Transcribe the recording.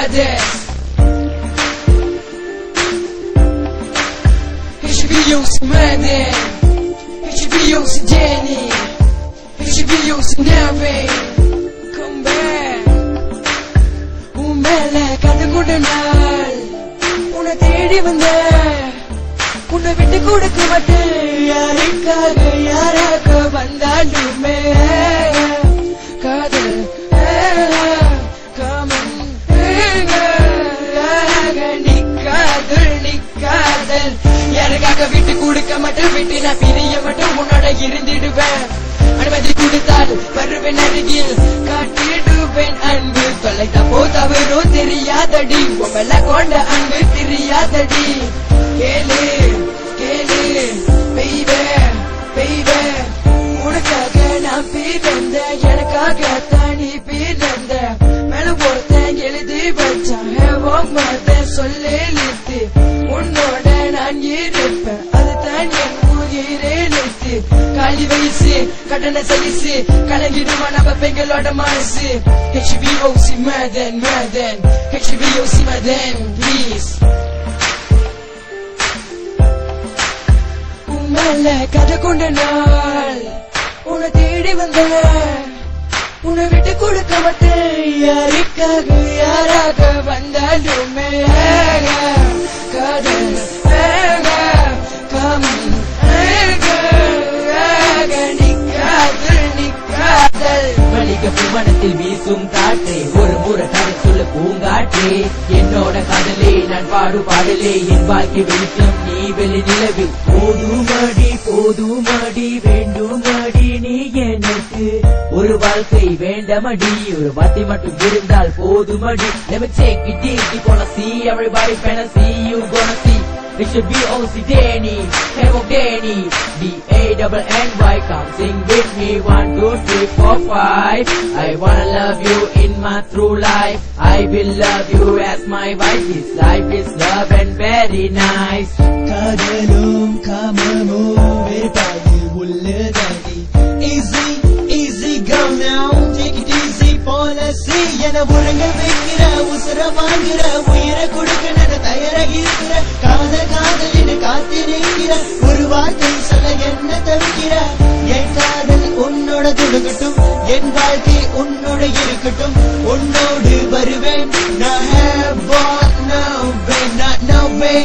madness. HBO si Madden, HBO si Danny, HBO si Navin. Come back. உன் மேல கதை கொண்ட நாள் உன்னை தேடி வந்த உன்னை விட்டு கொடுக்க மாட்டேன் யாருக்காக யாராக வந்தாலுமே காதல் காமன் நிக்காதல் யாருக்காக விட்டு கொடுக்க மாட்டேன் விட்டு நான் பிரிய மட்டும் உன்னோட இருந்திடுவேன் அனுமதி கொடுத்தால் வருவேன் அருகில் காட்டிடுவேன் அன்பு தொலைத்த போதவரோ தெரியாதடி உங்கள கொண்ட அன்பு தெரியாதடி கேளு கேளு பெய்வே பெய்வே உனக்காக நான் பிறந்த எனக்காக தானி பிறந்த மேல ஒருத்தன் எழுதி வச்சான் சொல்லி உன்னோட நான் இருப்பேன் அதுதான் என் உயிரெழுத்து காலி வயசு கடன சைசு கலங்கிடுமா நம்ம பெங்களோட மனசு HBO si Madden Madden HBO si Madden please உம்மல்ல கதை கொண்ட நாள் உன்னை தேடி வந்த உன்னை விட்டு கொடுக்க மாட்டேன் யாருக்காக யாராக வந்தாலுமே காதல் காமன் மளிக பூமணத்தில் வீசும் காற்றே ஒரு முறை கதை சொல்ல பூங்காற்றே என்னோட காதலே நான் பாடலே என் வாழ்க்கை வெளிச்சம் நீ வெளி நிலவில் போதுமடி வேண்டுமடி நீ எனக்கு ஒரு வாழ்க்கை வேண்டமடி ஒரு வார்த்தை மட்டும் இருந்தால் போதுமடி Let me take it deep, you wanna see everybody fantasy, you gonna see It should be OC Danny, Hemo Danny, D-A-N-N-Y, come sing with me, 1, 2, 3, 4, 5. I wanna love you in my true life, I will love you as my wife, this life is love and very nice. காதலும் காமமும் வேறுபாடு உள்ளதாடி Easy, easy go now, take it easy policy என உறங்க வைக்கிற உசுர வாங்குற உயிரை கொடுக்க நட தயாராக இருக்கிற காதலின்னு காத்திருக்கிற ஒரு வார்த்தை சொல்ல என்ன தவிக்கிற என் காதல் உன்னோட துடுக்கட்டும் என் வாழ்க்கை உன்னோட இருக்கட்டும் உன்னோடு வருவேன் நான் have what no way not no way